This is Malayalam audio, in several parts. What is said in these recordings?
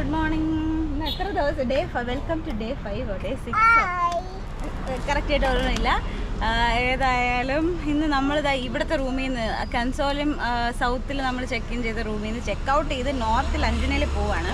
Good morning. ഇന്ന് എത്ര ദിവസം day 5? Welcome to day 5 day 6 കറക്റ്റായിട്ട് ഓർമ്മയില്ല. ഏതായാലും ഇന്ന് നമ്മളിതാ ഇവിടുത്തെ റൂമിൽ നിന്ന് കൺസോലും സൗത്തിൽ നമ്മൾ ചെക്ക് ഇൻ ചെയ്ത റൂമിൽ നിന്ന് ചെക്കൗട്ട് ചെയ്ത് നോർത്തിൽ അഞ്ജനയിൽ പോവാണ്.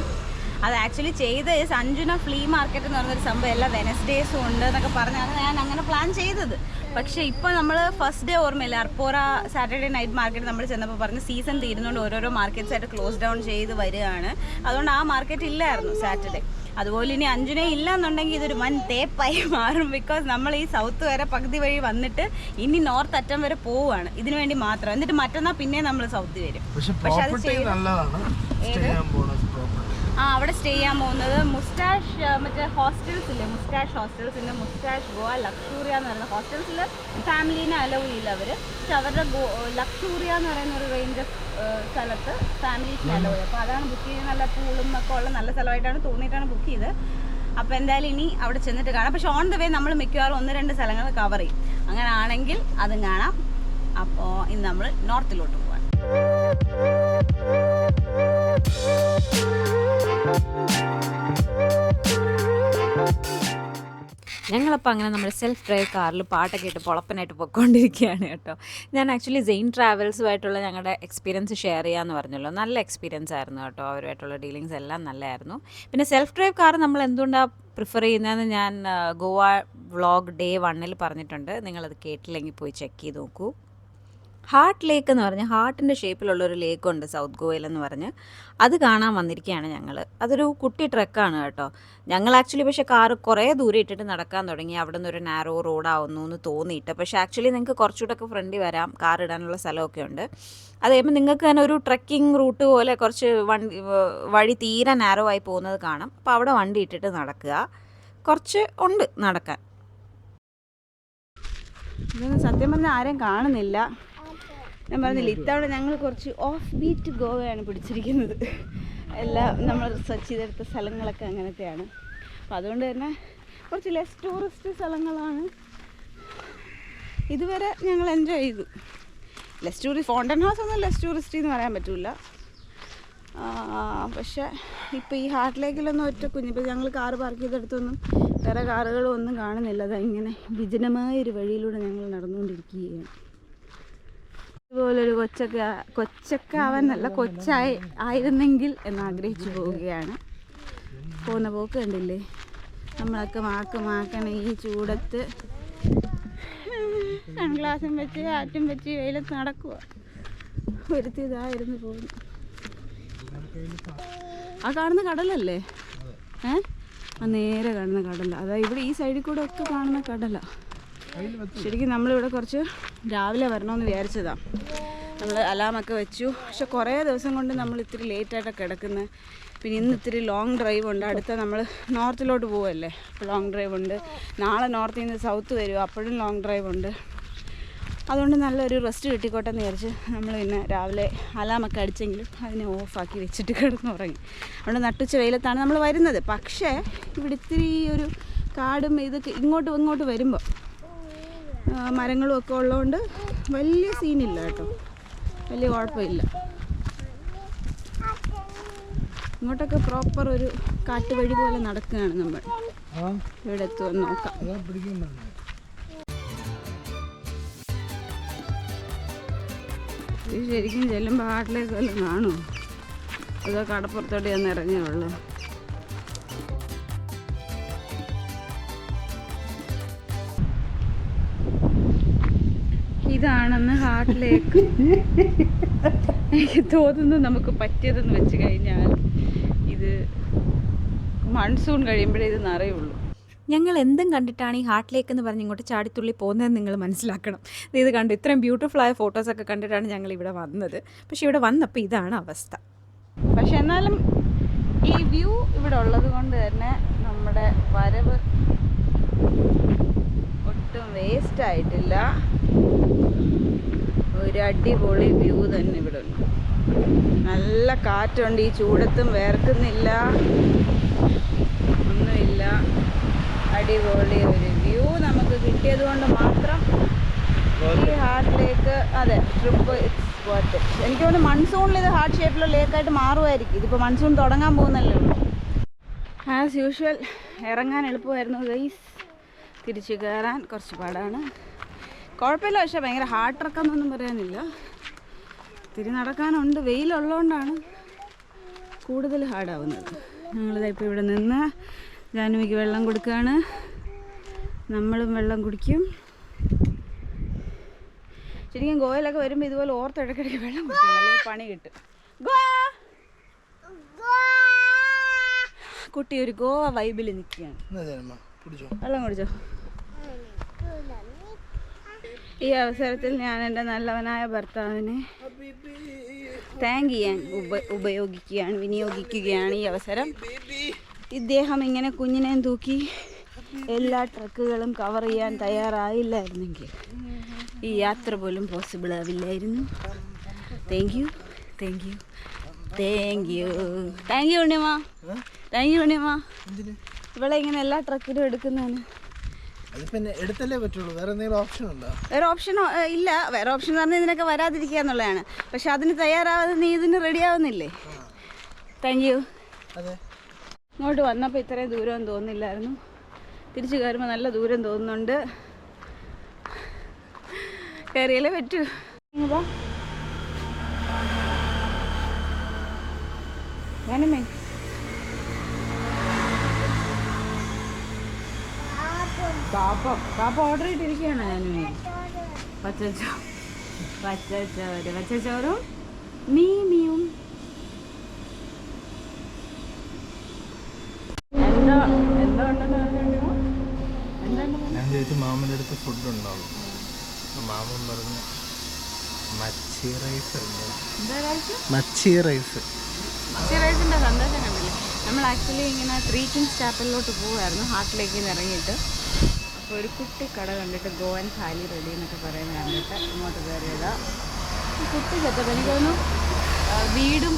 അത് ആക്ച്വലി ചെയ്ത് അഞ്ജന ഫ്ലീ മാർക്കറ്റ് എന്ന് പറഞ്ഞൊരു സംഭവം എല്ലാ വെനസ്ഡേസും ഉണ്ട് എന്നൊക്കെ പറഞ്ഞാണ് ഞാൻ അങ്ങനെ പ്ലാൻ ചെയ്തത്. പക്ഷേ ഇപ്പോൾ നമ്മൾ ഫസ്റ്റ് ഡേ ഓർമ്മയില്ല, അർപ്പോറ സാറ്റർഡേ നൈറ്റ് മാർക്കറ്റ് നമ്മൾ ചെന്നപ്പോൾ പറഞ്ഞ് സീസൺ തീരുന്നതുകൊണ്ട് ഓരോരോ മാർക്കറ്റ്സ് ആയിട്ട് ക്ലോസ് ഡൗൺ ചെയ്ത് വരികയാണ്. അതുകൊണ്ട് ആ മാർക്കറ്റ് ഇല്ലായിരുന്നു സാറ്റർഡേ. അതുപോലെ ഇനി അഞ്ജന ഇല്ല എന്നുണ്ടെങ്കിൽ ഇതൊരു വൻ തേപ്പായി മാറും. ബിക്കോസ് നമ്മൾ ഈ സൗത്ത് വരെ പകുതി വഴി വന്നിട്ട് ഇനി നോർത്ത് അറ്റം വരെ പോവുകയാണ് ഇതിനു വേണ്ടി മാത്രം. എന്നിട്ട് മറ്റന്നാൾ പിന്നെ നമ്മൾ സൗത്ത് വരും. പക്ഷെ അത് അവിടെ സ്റ്റേ ചെയ്യാൻ പോകുന്നത് മുസ്റ്റാഷ് മറ്റേ ഹോസ്റ്റൽസ് ഇല്ലേ, മുസ്റ്റാഷ് ഹോസ്റ്റൽസിൻ്റെ മുസ്റ്റാഷ് ഗോവ ലക്ഷൂറിയ എന്ന് പറയുന്ന ഹോസ്റ്റൽസിൽ ഫാമിലീനെ അലോ ചെയ്യില്ല അവർ. പക്ഷെ അവരുടെ ലക്ഷൂറിയ എന്ന് പറയുന്ന ഒരു റേഞ്ച് ഓഫ് സ്ഥലത്ത് ഫാമിലീസിനെ അലോ ചെയ്യും. അപ്പോൾ അതാണ് ബുക്ക് ചെയ്യുന്നത്. നല്ല പൂളും ഒക്കെ ഉള്ള നല്ല സ്ഥലമായിട്ടാണ് തോന്നിയിട്ടാണ് ബുക്ക് ചെയ്ത്. അപ്പോൾ എന്തായാലും ഇനി അവിടെ ചെന്നിട്ട് കാണാം. പക്ഷെ ഓൺ ദ വേ നമ്മൾ മിക്കവാറും 1-2 സ്ഥലങ്ങൾ കവർ ചെയ്യും. അങ്ങനെ ആണെങ്കിൽ അതും കാണാം. അപ്പോൾ ഇന്ന് നമ്മൾ നോർത്തിലോട്ട് പോകാം. ഞങ്ങളപ്പോൾ അങ്ങനെ നമ്മുടെ സെൽഫ് ഡ്രൈവ് കാറിൽ പാട്ടൊക്കെ ഇട്ട് പൊളപ്പനായിട്ട് പോയിക്കൊണ്ടിരിക്കുകയാണ് കേട്ടോ. ഞാൻ ആക്ച്വലി സെയിൻ ട്രാവൽസുമായിട്ടുള്ള ഞങ്ങളുടെ എക്സ്പീരിയൻസ് ഷെയർ ചെയ്യാമെന്ന് പറഞ്ഞല്ലോ. നല്ല എക്സ്പീരിയൻസ് ആയിരുന്നു കേട്ടോ. അവരുമായിട്ടുള്ള ഡീലിങ്സ് എല്ലാം നല്ലതായിരുന്നു. പിന്നെ സെൽഫ് ഡ്രൈവ് കാർ നമ്മൾ എന്തുകൊണ്ടാണ് പ്രിഫർ ചെയ്യുന്നതെന്ന് ഞാൻ ഗോവ വ്ളോഗ് ഡേ 1 പറഞ്ഞിട്ടുണ്ട്. നിങ്ങളത് കേട്ടില്ലെങ്കിൽ പോയി ചെക്ക് ചെയ്ത് നോക്കൂ. ഹാർട്ട് ലേക്ക് എന്ന് പറഞ്ഞ് ഹാർട്ടിൻ്റെ ഷേപ്പിലുള്ളൊരു ലേക്കുണ്ട് സൗത്ത് ഗോവയിലെന്ന് പറഞ്ഞ്, അത് കാണാൻ വന്നിരിക്കുകയാണ് ഞങ്ങൾ. അതൊരു കുട്ടി ട്രെക്കാണ് കേട്ടോ. ഞങ്ങൾ ആക്ച്വലി പക്ഷേ കാറ് കുറേ ദൂരം ഇട്ടിട്ട് നടക്കാൻ തുടങ്ങി. അവിടെ നിന്ന് ഒരു നാരോ റോഡാവുന്നു എന്ന് തോന്നിയിട്ട്. പക്ഷേ ആക്ച്വലി നിങ്ങൾക്ക് കുറച്ചുകൂടെയൊക്കെ ഫ്രണ്ടിൽ വരാം, കാർ ഇടാനുള്ള സ്ഥലമൊക്കെ ഉണ്ട്. അത് കഴിയുമ്പോൾ നിങ്ങൾക്ക് തന്നെ ഒരു ട്രെക്കിംഗ് റൂട്ട് പോലെ കുറച്ച് വഴി തീരെ നാരോ ആയി പോകുന്നത് കാണാം. അപ്പോൾ അവിടെ വണ്ടി ഇട്ടിട്ട് നടക്കുക. കുറച്ച് ഉണ്ട് നടക്കാൻ. ഇതൊന്നും സത്യം പറഞ്ഞാൽ ആരെയും കാണുന്നില്ല. ഞാൻ പറഞ്ഞില്ല, ഇത്തവണ ഞങ്ങൾ കുറച്ച് ഓഫ് ബീറ്റ് ഗോവയാണ് പിടിച്ചിരിക്കുന്നത്. എല്ലാം നമ്മൾ റിസർച്ച് ചെയ്തെടുത്ത സ്ഥലങ്ങളൊക്കെ അങ്ങനത്തെയാണ്. അപ്പം അതുകൊണ്ട് തന്നെ കുറച്ച് ലെസ് ടൂറിസ്റ്റ് സ്ഥലങ്ങളാണ് ഇതുവരെ ഞങ്ങൾ എൻജോയ് ചെയ്തു. ലെസ് ടൂറിസ്റ്റ് ഫൗണ്ടൻ ഹൗസ് ഒന്നും ലെസ് ടൂറിസ്റ്റ് എന്ന് പറയാൻ പറ്റില്ല. പക്ഷേ ഇപ്പോൾ ഈ ഹാർട്ട് ലേക്കിലൊന്നും ഒറ്റ ഇപ്പോൾ ഞങ്ങൾ കാറ് പാർക്ക് ചെയ്തെടുത്തൊന്നും വേറെ കാറുകളും ഒന്നും കാണുന്നില്ല. അതിങ്ങനെ വിജനമായൊരു വഴിയിലൂടെ ഞങ്ങൾ നടന്നുകൊണ്ടിരിക്കുകയാണ്. ഇതുപോലൊരു കൊച്ചൊക്കെ ആവാനല്ല, ആയിരുന്നെങ്കിൽ എന്നാഗ്രഹിച്ചു പോവുകയാണ്. പോകുന്ന പോക്ക് കണ്ടില്ലേ, നമ്മളൊക്കെ മാക്കണ ഈ ചൂടത്ത് സൺഗ്ലാസും വെച്ച് കാറ്റും വെച്ച് വെയിലത്ത് നടക്കുക. ഒരുത്തി ഇതായിരുന്നു പോകുന്നു. ആ കാണുന്ന കടലല്ലേ? ആ നേരെ കാണുന്ന കടല. അതാ ഇവിടെ ഈ സൈഡിൽ കൂടെ ഒക്കെ കാണുന്ന കടല. ശരിക്കും നമ്മളിവിടെ കുറച്ച് രാവിലെ വരണമെന്ന് വിചാരിച്ചതാണ്. നമ്മൾ അലാമൊക്കെ വെച്ചു. പക്ഷെ കുറേ ദിവസം കൊണ്ട് നമ്മൾ ഇത്തിരി ലേറ്റായിട്ടൊക്കെ കിടക്കുന്നത്. പിന്നെ ഇന്ന് ഇത്തിരി ലോങ് ഡ്രൈവ് ഉണ്ട്. അടുത്ത നമ്മൾ നോർത്തിലോട്ട് പോവല്ലേ, അപ്പോൾ ലോങ് ഡ്രൈവ് ഉണ്ട്. നാളെ നോർത്തിൽ നിന്ന് സൗത്ത് വരും, അപ്പോഴും ലോങ് ഡ്രൈവ് ഉണ്ട്. അതുകൊണ്ട് നല്ലൊരു റെസ്റ്റ് കിട്ടിക്കോട്ടെ എന്ന് വിചാരിച്ച് നമ്മൾ പിന്നെ രാവിലെ അലാമൊക്കെ അടിച്ചെങ്കിലും അതിനെ ഓഫാക്കി വെച്ചിട്ട് കിടന്നുറങ്ങി. അതുകൊണ്ട് നട്ടുച്ച വെയിലത്താണ് നമ്മൾ വരുന്നത്. പക്ഷേ ഇവിടെ ഇത്തിരി ഒരു കാടും ഇതൊക്കെ ഇങ്ങോട്ട് വരുമ്പോൾ മരങ്ങളും ഒക്കെ ഉള്ളതുകൊണ്ട് വലിയ സീനില്ല കേട്ടോ, വലിയ കുഴപ്പമില്ല. ഇങ്ങോട്ടൊക്കെ പ്രോപ്പർ ഒരു കാട്ടുവഴി പോലെ നടക്കുകയാണ് നമ്മൾ. ഇവിടെ എത്തുമെന്ന് നോക്കാം. ഇത് ശരിക്കും ചെല്ലുമ്പോൾ ഹാർട്ടിലേക്ക് വല്ലതും കാണുമോ? അതോ കടപ്പുറത്തോട്ട് ചെന്ന് ഇറങ്ങിയുള്ളൂ. ഇതാണെന്ന് ഹാർട്ടിലേക്ക് എനിക്ക് തോന്നുന്നു നമുക്ക് പറ്റിയതെന്ന് വെച്ച് കഴിഞ്ഞാൽ ഇത് മൺസൂൺ കഴിയുമ്പോഴേ ഇത് നിറയുള്ളൂ. ഞങ്ങൾ എന്തും കണ്ടിട്ടാണ് ഈ ഹാർട്ട് ലേക്ക് എന്ന് പറഞ്ഞ് ഇങ്ങോട്ട് ചാടിത്തുള്ളി പോകുന്നതെന്ന് നിങ്ങൾ മനസ്സിലാക്കണം. ഇത് കണ്ടു, ഇത്രയും ബ്യൂട്ടിഫുള്ളായ ഫോട്ടോസൊക്കെ കണ്ടിട്ടാണ് ഞങ്ങൾ ഇവിടെ വന്നത്. പക്ഷെ ഇവിടെ വന്നപ്പോൾ ഇതാണ് അവസ്ഥ. പക്ഷെ എന്നാലും ഈ വ്യൂ ഇവിടെ ഉള്ളത് കൊണ്ട് തന്നെ നമ്മുടെ വരവ് ഒട്ടും വേസ്റ്റ് ആയിട്ടില്ല. ഒരു അടിപൊളി വ്യൂ തന്നെ ഇവിടെ ഉണ്ട്. നല്ല കാറ്റുണ്ട്. ഈ ചൂടത്തും വേർക്കുന്നില്ല, ഒന്നുമില്ല. അടിപൊളി ഒരു വ്യൂ നമുക്ക് കിട്ടിയത് കൊണ്ട് മാത്രം ഈ heart lake trip it's worth it. എനിക്ക് തോന്നുന്നു മൺസൂണിൽ ഇത് ഹാർട്ട് ഷേപ്പിലുള്ള ലേക്കായിട്ട് മാറുമായിരിക്കും. ഇതിപ്പോൾ മൺസൂൺ തുടങ്ങാൻ പോകുന്നല്ലേ ഉള്ളൂ. ആസ് യൂഷ്വൽ ഇറങ്ങാൻ എളുപ്പമായിരുന്നു ഗൈസ്, തിരിച്ചു കയറാൻ കുറച്ച് പാടാണ്. കുഴപ്പമില്ല, പക്ഷേ ഭയങ്കര ഹാർഡ് ട്രക്കാന്നൊന്നും പറയാനില്ല. തിരി നടക്കാനുണ്ട്, വെയിലുള്ളതുകൊണ്ടാണ് കൂടുതൽ ഹാർഡാവുന്നത്. ഞങ്ങളിപ്പോൾ ഇവിടെ നിന്ന് ജാനുവിക്ക് വെള്ളം കൊടുക്കുകയാണ്, നമ്മളും വെള്ളം കുടിക്കും. ശരിക്കും ഗോവയിലൊക്കെ വരുമ്പോൾ ഇതുപോലെ ഓർത്തിടയ്ക്കിടയ്ക്ക് വെള്ളം കുടിക്കണം, അല്ലെങ്കിൽ പണി കിട്ടും. കുട്ടി ഒരു ഗോവ വൈബിൽ നിൽക്കുകയാണ്. വെള്ളം കുടിച്ചോ. ഈ അവസരത്തിൽ ഞാൻ എൻ്റെ നല്ലവനായ ഭർത്താവിനെ താങ്ക് ചെയ്യാൻ വിനിയോഗിക്കുകയാണ് ഈ അവസരം. ഇദ്ദേഹം ഇങ്ങനെ കുഞ്ഞിനെയും തൂക്കി എല്ലാ ട്രക്കുകളും കവർ ചെയ്യാൻ തയ്യാറായില്ലായിരുന്നെങ്കിൽ ഈ യാത്ര പോലും പോസിബിൾ ആവില്ലായിരുന്നു. Thank you thank you thank you thank you Unniyamma, thank you Unniyamma. ഇവിടെ ഇങ്ങനെ എല്ലാ ട്രക്കിലും എടുക്കുന്നതിന് എടുത്തല്ലേ പറ്റുള്ളൂ. വേറെ എന്തെങ്കിലും ഓപ്ഷൻ ഉണ്ടോ? വേറെ ഓപ്ഷൻ ഇല്ല. വേറെ ഓപ്ഷൻ എന്ന് പറഞ്ഞാൽ ഇതിനൊക്കെ വരാതിരിക്കുക എന്നുള്ളതാണ്. പക്ഷെ അതിന് തയ്യാറാവാതെ നീ ഇതിന് റെഡി ആവുന്നില്ലേ? Thank you. ഇങ്ങോട്ട് വന്നപ്പോൾ ഇത്രയും ദൂരം തോന്നില്ലായിരുന്നു. തിരിച്ചു കയറുമ്പോൾ നല്ല ദൂരം തോന്നുന്നുണ്ട്. കയറിയാലേ പറ്റൂ. ഞാനമ്മേ പാപ്പ ഓർഡർ ചെയ്തിരിക്കുകയാണ് ഞാനുമേ. പച്ചച്ചോറും മീമിയും. ഞാൻ ചോദിച്ചു മാമൻ്റെ അടുത്ത് ഫുഡ് ഉണ്ടാവും. മാമൻ പറഞ്ഞു മച്ചി റൈസ്. മച്ചി റൈസിൻ്റെ സന്തോഷം കണ്ടില്ലേ? നമ്മൾ ആക്ച്വലി ഇങ്ങനെ 3 Kings ചാപ്പലിലോട്ട് പോവുമായിരുന്നു, ഹാർട്ടിലേക്ക് ഇറങ്ങിയിട്ട്. അപ്പോൾ ഒരു കുട്ടി കട കണ്ടിട്ട് ഗോവൻ താലി റെഡി എന്നൊക്കെ പറയുന്നത് കണ്ടിട്ട് ഇങ്ങോട്ട് കയറിയതാ. കുട്ടി സെറ്റപ്പ്. എനിക്ക് തോന്നുന്നു വീടും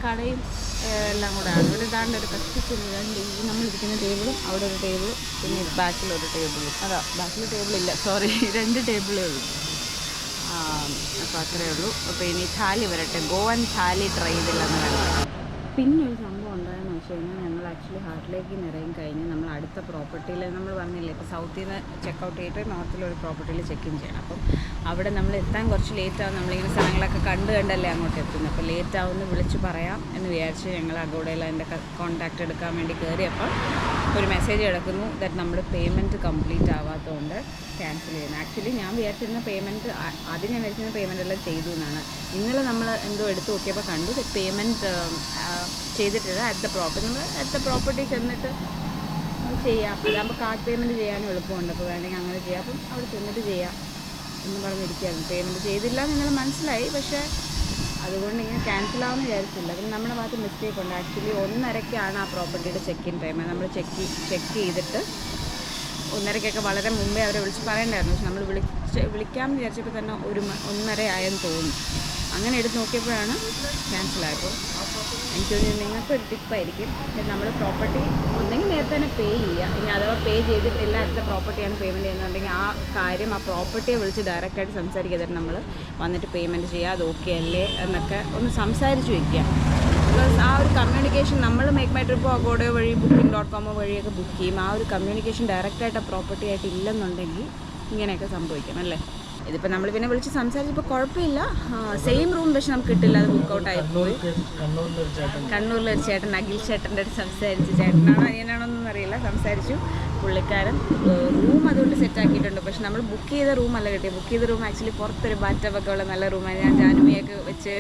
കടയും എല്ലാം കൂടെ ആണ്. ഇവിടെ ഇതാണ്ട് ഒരു കത്തിച്ചുണ്ട്. ഈ നമ്മളിരിക്കുന്ന ടേബിളും അവിടെ ഒരു ടേബിളും പിന്നെ ബാക്കിലൊരു ടേബിളും. അതാ ബാക്കിൽ ടേബിളില്ല, സോറി 2 ടേബിളേ ഉള്ളൂ. അപ്പോൾ അത്രയേ ഉള്ളൂ. അപ്പോൾ ഇനി താലി വരട്ടെ. ഗോവൻ താലി ട്രൈ ചെയ്തില്ലെന്ന് കണ്ടത്. പിന്നെ ഒരു സംഭവം ഉണ്ടായെന്ന് വെച്ച് കഴിഞ്ഞാൽ ഞങ്ങൾ ആക്ച്വലി ഹാർട്ടിലേക്ക് ഇറങ്ങി കഴിഞ്ഞ് നമ്മൾ അടുത്ത പ്രോപ്പർട്ടിയിൽ നമ്മൾ പറഞ്ഞില്ലേ, ഇപ്പോൾ സൗത്തിൽ നിന്ന് ചെക്കൗട്ട് ചെയ്തിട്ട് നോർത്തിലൊരു പ്രോപ്പർട്ടിയിൽ ചെക്ക് ഇൻ ചെയ്യണം. അപ്പം അവിടെ നമ്മൾ എത്താൻ കുറച്ച് ലേറ്റാവും. നമ്മളിങ്ങനെ സാധനങ്ങളൊക്കെ കണ്ടല്ലേ അങ്ങോട്ട് എത്തുന്നത്. അപ്പോൾ ലേറ്റാവുമെന്ന് വിളിച്ച് പറയാം എന്ന് വിചാരിച്ച് ഞങ്ങൾ അഗോഡയിൽ അതിൻ്റെ കോൺടാക്റ്റ് എടുക്കാൻ വേണ്ടി കയറിയപ്പോൾ ഒരു മെസ്സേജ് കിടക്കുന്നു ദാറ്റ് നമ്മുടെ പേയ്മെൻറ്റ് കംപ്ലീറ്റ് ആവാത്തതുകൊണ്ട് ക്യാൻസൽ ചെയ്യുന്നത്. ആക്ച്വലി ഞാൻ വിചാരിച്ചിരുന്ന പേയ്മെൻറ്റ് ആദ്യം ഞാൻ വിചാരിച്ചിരുന്ന പേയ്മെൻ്റ് എല്ലാം ചെയ്തു എന്നാണ്. ഇന്നലെ നമ്മൾ എന്തോ എടുത്ത് നോക്കിയപ്പോൾ കണ്ടു പേയ്മെൻറ്റ് ചെയ്തിട്ടില്ല. അടുത്ത പ്രോപ്പർട്ടി ചെന്നിട്ട് ചെയ്യാം. അതാകുമ്പോൾ കാർഡ് പേയ്മെൻറ്റ് ചെയ്യാനും എളുപ്പമുണ്ട്. അപ്പോൾ വേണമെങ്കിൽ അങ്ങനെ ചെയ്യാം. അപ്പം അവിടെ ചെന്നിട്ട് ചെയ്യാം എന്ന് പറഞ്ഞിരിക്കുകയായിരുന്നു. പേയ്മെൻറ്റ് ചെയ്തില്ല എന്ന് നിങ്ങൾ മനസ്സിലായി. പക്ഷേ അതുകൊണ്ട് ഇങ്ങനെ ക്യാൻസലാവെന്ന് വിചാരിച്ചില്ല. പിന്നെ നമ്മുടെ ഭാഗത്ത് മിസ്റ്റേക്ക് ഉണ്ട്. ആക്ച്വലി 1:30 ആ പ്രോപ്പർട്ടിയുടെ ചെക്ക് ഇൻ ടൈം. നമ്മൾ ചെക്ക് ചെയ്തിട്ട് 1:30 വളരെ മുമ്പേ അവരെ വിളിച്ച് പറയണ്ടായിരുന്നു. പക്ഷെ നമ്മൾ വിളിക്കാമെന്ന് വിചാരിച്ചപ്പോൾ തന്നെ 1:30 ആയെന്ന് തോന്നുന്നു. അങ്ങനെ എടുത്ത് നോക്കിയപ്പോഴാണ് ക്യാൻസലായപ്പോൾ. എനിക്ക് തോന്നുന്നു നിങ്ങൾക്കൊരു ടിപ്പായിരിക്കും. നമ്മൾ പ്രോപ്പർട്ടി ഒന്നെങ്കിൽ നേരത്തെ തന്നെ പേ ചെയ്യുക. ഇനി അഥവാ പേ ചെയ്തിട്ടില്ല അടുത്ത പ്രോപ്പർട്ടിയാണ് പേയ്മെൻറ്റ് ചെയ്യുന്നുണ്ടെങ്കിൽ ആ കാര്യം ആ പ്രോപ്പർട്ടിയെ വിളിച്ച് ഡയറക്റ്റായിട്ട് സംസാരിക്കാതെ നമ്മൾ വന്നിട്ട് പേയ്മെൻറ്റ് ചെയ്യുക. അത് ഓക്കെ അല്ലേ എന്നൊക്കെ ഒന്ന് സംസാരിച്ച് വയ്ക്കുക. ബിക്കോസ് ആ ഒരു കമ്മ്യൂണിക്കേഷൻ നമ്മൾ മേക്ക് മൈ ട്രിപ്പോ അഗോഡയോ വഴി booking.com വഴിയൊക്കെ ബുക്ക് ചെയ്യും. ആ ഒരു കമ്മ്യൂണിക്കേഷൻ ഡയറക്റ്റായിട്ട് ആ പ്രോപ്പർട്ടി ആയിട്ട് ഇല്ലെന്നുണ്ടെങ്കിൽ ഇങ്ങനെയൊക്കെ സംഭവിക്കും അല്ലേ. ഇതിപ്പോൾ നമ്മൾ പിന്നെ വിളിച്ച് സംസാരിച്ചപ്പോൾ കുഴപ്പമില്ല. സെയിം റൂം പക്ഷെ നമുക്ക് കിട്ടില്ല, അത് ബുക്കൗട്ടായി പോയി. കണ്ണൂരിലൊരു ചേട്ടൻ അഖിൽ ചേട്ടൻ്റെ അടുത്ത് സംസാരിച്ചു. ചേട്ടനാണോ അനിയനാണോ എന്നൊന്നും അറിയില്ല. സംസാരിച്ചു. പുള്ളിക്കാരൻ റൂം അതുകൊണ്ട് സെറ്റാക്കിയിട്ടുണ്ട്. പക്ഷെ നമ്മൾ ബുക്ക് ചെയ്ത റൂമല്ല കിട്ടിയത്. ബുക്ക് ചെയ്ത റൂം ആക്ച്വലി പുറത്തൊരു ബാറ്റബൊക്കെ ഉള്ള നല്ല റൂമാണ്. ഞാൻ ജാനുവിയൊക്കെ വെച്ച്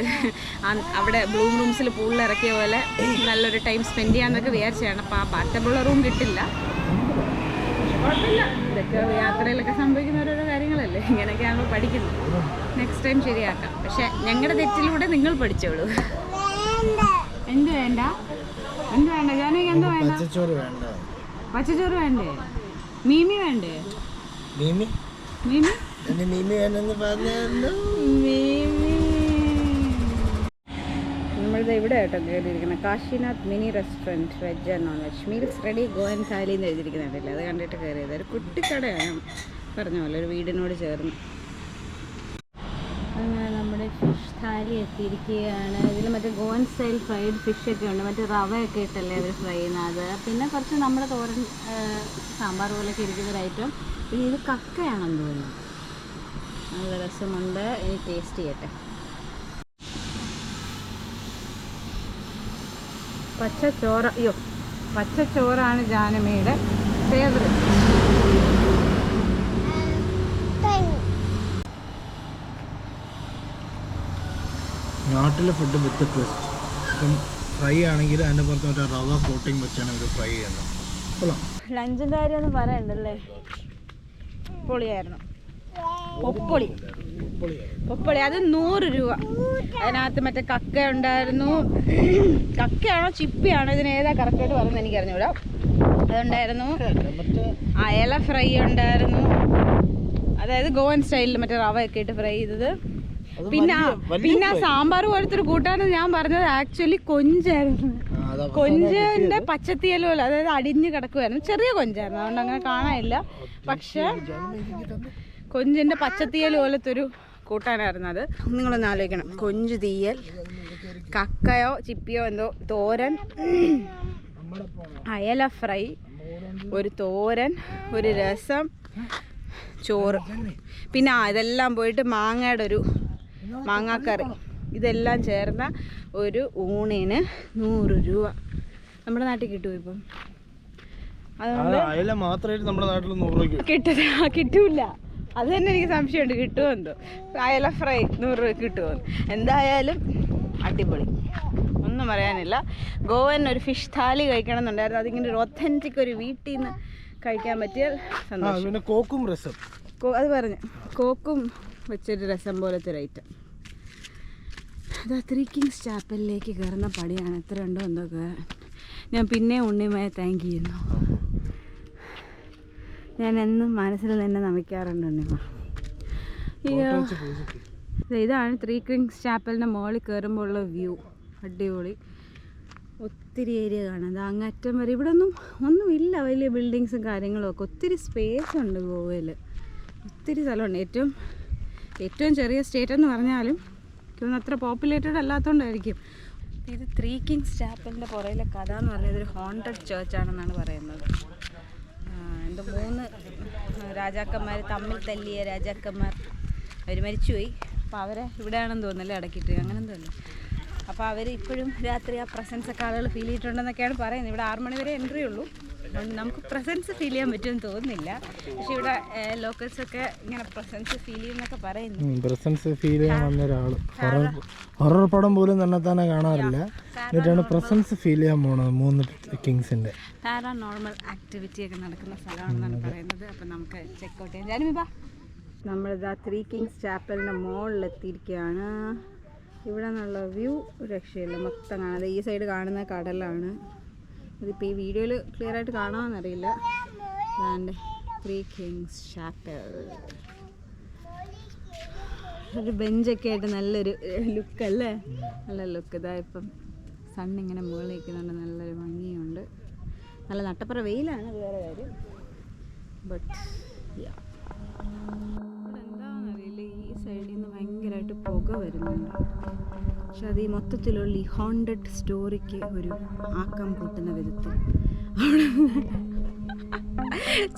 അവിടെ ബ്ലൂം റൂംസിൽ പൂളിൽ ഇറക്കിയ പോലെ നല്ലൊരു ടൈം സ്പെൻഡ് ചെയ്യാമെന്നൊക്കെ വിചാരിച്ചതാണ്. അപ്പോൾ ആ ബാറ്റബുള്ള റൂം കിട്ടില്ല. കുഴപ്പമില്ല, ഇതൊക്കെ യാത്രയിലൊക്കെ സംഭവിക്കുന്ന ഓരോരോ കാര്യങ്ങളല്ലേ. ഇങ്ങനെയൊക്കെയാണല്ലോ പഠിക്കുന്നത്. നെക്സ്റ്റ് ടൈം ശരിയാക്കാം. പക്ഷെ ഞങ്ങളുടെ തെറ്റിലൂടെ നിങ്ങൾ പഠിച്ചോളൂ. എന്ത് വേണ്ട ജാനുവിക്ക് എന്തോ വേണ്ട? പച്ചച്ചോറ് വേണ്ടേ? മീമി വേണ്ടേ? മീമി നമ്മളിത് ഇവിടെ കേട്ടോ കയറിയിരിക്കുന്നത്. Kashinath mini restaurant veg and non veg meals ready Goan thali എന്ന് എഴുതിയിരിക്കുന്നുണ്ടല്ലേ. അത് കണ്ടിട്ട് കയറിയത്. ഒരു കുട്ടിക്കടയാണ് പറഞ്ഞ പോലെ, ഒരു വീടിനോട് ചേർന്ന്. അങ്ങനെ നമ്മുടെ ഫിഷ് താലി എത്തിയിരിക്കുകയാണ്. ഇതിൽ മറ്റേ ഗോവൻ സ്റ്റൈൽ ഫ്രൈഡ് ഫിഷൊക്കെ ഉണ്ട്, മറ്റേ റവയൊക്കെ ഇട്ടല്ലേ അവർ ഫ്രൈ ചെയ്യുന്നത്. പിന്നെ കുറച്ച് നമ്മുടെ തോരൻ സാമ്പാർ പോലെയൊക്കെ ഇരിക്കുന്നൊരു ഐറ്റം. പിന്നെ ഇത് കക്കയാണെന്ന് തോന്നുന്നു. നല്ല രസമുണ്ട്. ഇനി ടേസ്റ്റ് ചെയ്യട്ടെ. പച്ചച്ചോറാണ് ജാനമ്മയുടെ ഫേവറേറ്റ്. നാട്ടിലെ ഫുഡ് വിത്ത് ട്വിസ്റ്റ്. ഇപ്പം ഫ്രൈ ആണെങ്കിൽ അതിൻ്റെ പുറത്ത് മറ്റേ റവ കോട്ടിങ് വെച്ചാണ് ഇവർ ഫ്രൈ ചെയ്യുന്നത്. കൊള്ളാം. ലഞ്ചിൻ്റെ കാര്യമൊന്നും പറയണ്ടല്ലേ, പൊളിയായിരുന്നു. പൊപ്പൊളി അത് 100 രൂപ. അതിനകത്ത് മറ്റേ കക്ക ഉണ്ടായിരുന്നു. കക്കയാണോ ചിപ്പിയാണോ ഇതിന് ഏതാ കറക്റ്റായിട്ട് പറയുന്നത് എനിക്കറിഞ്ഞൂടാ. അതുണ്ടായിരുന്നു. അയല ഫ്രൈ ഉണ്ടായിരുന്നു, അതായത് ഗോവൻ സ്റ്റൈലിൽ മറ്റേ റവയൊക്കെ ഇട്ട് ഫ്രൈ ചെയ്തത്. പിന്നെ സാമ്പാർ പോലത്തെ ഒരു കൂട്ടാണ് ഞാൻ പറഞ്ഞത് ആക്ച്വലി കൊഞ്ചായിരുന്നു. കൊഞ്ചിന്റെ പച്ചത്തിയൽ പോലെ, അതായത് അടിഞ്ഞ് കിടക്കുമായിരുന്നു. ചെറിയ കൊഞ്ചായിരുന്നു, അതുകൊണ്ട് അങ്ങനെ കാണാനില്ല. പക്ഷെ കൊഞ്ചിന്റെ പച്ചത്തിയൽ പോലത്തെ ഒരു കൂട്ടാനായിരുന്നു അത്. നിങ്ങളൊന്ന് ആലോചിക്കണം, കൊഞ്ച് തീയൽ, കക്കയോ ചിപ്പിയോ എന്തോ തോരൻ, അയല ഫ്രൈ, ഒരു തോരൻ, ഒരു രസം, ചോറ്, പിന്നെ ഇതെല്ലാം പോയിട്ട് മാങ്ങയുടെ ഒരു മാങ്ങാക്കറി, ഇതെല്ലാം ചേർന്ന ഒരു ഊണിന് 100 രൂപ. നമ്മുടെ നാട്ടിൽ കിട്ടുമോ ഇപ്പം? അതുകൊണ്ട് മാത്രമായിട്ട് നമ്മുടെ നാട്ടിൽ 100 രൂപ കിട്ടൂല. അത് തന്നെ എനിക്ക് സംശയമുണ്ട്, കിട്ടുമോ എന്തോ. അയല ഫ്രൈ 100 രൂപ കിട്ടുമോ? എന്തായാലും അടിപൊളി, ഒന്നും പറയാനില്ല. ഗോവൻ ഒരു ഫിഷ് താലി കഴിക്കണം എന്നുണ്ടായിരുന്നു. അതിങ്ങനെ ഒരു ഒത്തൻറ്റിക് ഒരു വീട്ടിൽ നിന്ന് കഴിക്കാൻ പറ്റിയാൽ സന്തോഷം. പിന്നെ കോക്കും രസം, അത് പറഞ്ഞു, കോക്കും വെച്ചൊരു രസം പോലത്തെ ഒരു ഐറ്റം. അത് 3 കിങ്സ് ചാപ്പലിലേക്ക് കയറുന്ന പടിയാണ്. എത്ര ഉണ്ടോ എന്തോ കയറാൻ. ഞാൻ പിന്നെ ഉണ്ണിമയെ താങ്ക് ചെയ്യുന്നു. ഞാൻ എന്നും മനസ്സിൽ തന്നെ നമിക്കാറുണ്ട് ഉണ്ണിമ. ഇതാണ് 3 കിങ്സ് ചാപ്പലിൻ്റെ മുകളിൽ കയറുമ്പോൾ ഉള്ള വ്യൂ. അടിപൊളി. ഒത്തിരി ഏരിയ കാണാം. അത് അങ്ങറ്റം വരെ. ഇവിടെ ഒന്നുമില്ല വലിയ ബിൽഡിങ്സും കാര്യങ്ങളും ഒക്കെ. ഒത്തിരി സ്പേസ് ഉണ്ട് ഗോവയിൽ, ഒത്തിരി സ്ഥലമുണ്ട്. ഏറ്റവും ചെറിയ സ്റ്റേറ്റ് എന്ന് പറഞ്ഞാലും എനിക്കൊന്നും അത്ര പോപ്പുലേറ്റഡ് അല്ലാത്തതുകൊണ്ടായിരിക്കും. ഇത് 3 കിങ്സ് ചാപ്പലിൻ്റെ പുറയിലെ കഥ എന്ന് പറഞ്ഞാൽ ഇതൊരു ഹോണ്ടഡ് ചേർച്ചാണെന്നാണ് പറയുന്നത്. എന്തോ 3 രാജാക്കന്മാർ തമ്മിൽ തല്ലിയ രാജാക്കന്മാർ, അവർ മരിച്ചുപോയി. അപ്പോൾ അവരെ ഇവിടെയാണെന്ന് തോന്നുന്നല്ലേ അടക്കിയിട്ട്, അങ്ങനെ എന്തോ. അപ്പോൾ അവർ ഇപ്പോഴും രാത്രി ആ പ്രസൻസ് ഒക്കെ ആളുകൾ ഫീൽ ചെയ്തിട്ടുണ്ടെന്നൊക്കെയാണ് പറയുന്നത്. ഇവിടെ 6 മണി വരെ എൻട്രി ഉള്ളൂ, അതുകൊണ്ട് നമുക്ക് പ്രസൻസ് ഫീൽ ചെയ്യാൻ പറ്റുമെന്ന് തോന്നുന്നില്ല. പക്ഷെ ഇവിടെ ലോക്കൽസൊക്കെ ഇങ്ങനെ പ്രസൻസ് ഫീൽ ചെയ്യുന്നൊക്കെ പറയുന്നു. പ്രസൻസ് ഫീൽ ചെയ്യാൻ വന്ന ഒരാൾ ഹൊറർ പടം പോലും തന്നെ കാണാറില്ല, എന്നിട്ടാണ് പ്രസൻസ് ഫീൽ ചെയ്യാൻ പോണത് 3 കിങ്സിന്റെ. പാരാനോർമൽ ആക്ടിവിറ്റി ഒക്കെ നടക്കുന്ന സ്ഥലമാണെന്നാണ് പറയുന്നത്. അപ്പം നമുക്ക് ചെക്കൗട്ട് ചെയ്യാം. ജാനുമിബ, നമ്മളിതാ 3 കിങ്സ് ചാപ്പലിൻ്റെ മുകളിലെത്തിയിരിക്കുകയാണ്. ഇവിടെ നിന്നുള്ള വ്യൂ രക്ഷയില്ല, മൊത്തം കാണാതെ. ഈ സൈഡ് കാണുന്ന കടലാണ്. അതിപ്പോൾ ഈ വീഡിയോയിൽ ക്ലിയർ ആയിട്ട് കാണാമെന്നറിയില്ല. അതാണ്ട് 3 കിങ്സ് ചാപ്പൽ. ഒരു ബെഞ്ചൊക്കെ ആയിട്ട് നല്ലൊരു ലുക്കല്ലേ, നല്ല ലുക്ക്. ഇതാ ഇപ്പം സണ്ണിങ്ങനെ മുകളിൽ നിൽക്കുന്നുണ്ട്, നല്ലൊരു ഭംഗിയുണ്ട്. നല്ല നട്ടപ്പുറ വെയിലാണ്, അത് വേറെ കാര്യം. ബട്ട് എന്താണെന്നറിയില്ല, ഈ സൈഡിൽ നിന്ന് ഭയങ്കരമായിട്ട് പുക വരുന്നുണ്ട്. പക്ഷെ അത് ഈ മൊത്തത്തിലുള്ള ഈ ഹോണ്ടഡ് സ്റ്റോറിക്ക് ഒരു ആക്കം കൂട്ടുന്ന വിധത്തിൽ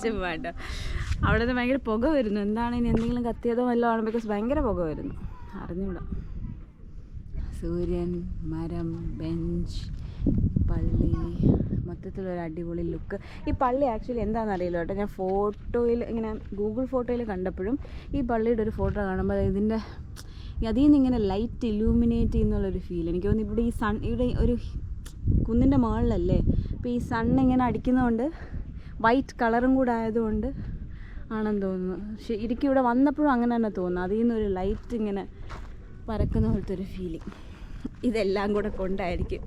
ചുമ്മാട്ടോ അവിടെ നിന്ന് ഭയങ്കര പുക വരുന്നു. എന്താണ് ഇനി എന്തെങ്കിലും കത്തിയതോ വല്ലതും ആണ്, ബിക്കോസ് ഭയങ്കര പുക വരുന്നു, അറിഞ്ഞൂടാ. സൂര്യൻ, മരം, ബെഞ്ച്, പള്ളി, മൊത്തത്തിലൊരു അടിപൊളി ലുക്ക്. ഈ പള്ളി ആക്ച്വലി എന്താണെന്നറിയില്ല കേട്ടോ. ഞാൻ ഫോട്ടോയിൽ ഇങ്ങനെ ഗൂഗിൾ ഫോട്ടോയിൽ കണ്ടപ്പോഴും ഈ പള്ളിയുടെ ഒരു ഫോട്ടോ കാണുമ്പോൾ ഇതിൻ്റെ അതിൽ നിന്ന് ഇങ്ങനെ ലൈറ്റ് ഇലൂമിനേറ്റ് ചെയ്യുന്നുള്ളൊരു ഫീൽ എനിക്ക് തോന്നി. ഇവിടെ ഈ ഇവിടെ ഒരു കുന്നിൻ്റെ മുകളിലല്ലേ, അപ്പോൾ ഈ ഇങ്ങനെ അടിക്കുന്നതുകൊണ്ട് വൈറ്റ് കളറും കൂടെ ആയതുകൊണ്ട് ആണെന്ന് തോന്നുന്നു. പക്ഷേ ഇരിക്കും ഇവിടെ വന്നപ്പോഴും അങ്ങനെ തന്നെ തോന്നുന്നു. അതിൽ നിന്നൊരു ലൈറ്റ് ഇങ്ങനെ പരക്കുന്ന പോലത്തെ ഒരു ഫീലിംഗ്. ഇതെല്ലാം കൂടെ കൊണ്ടായിരിക്കും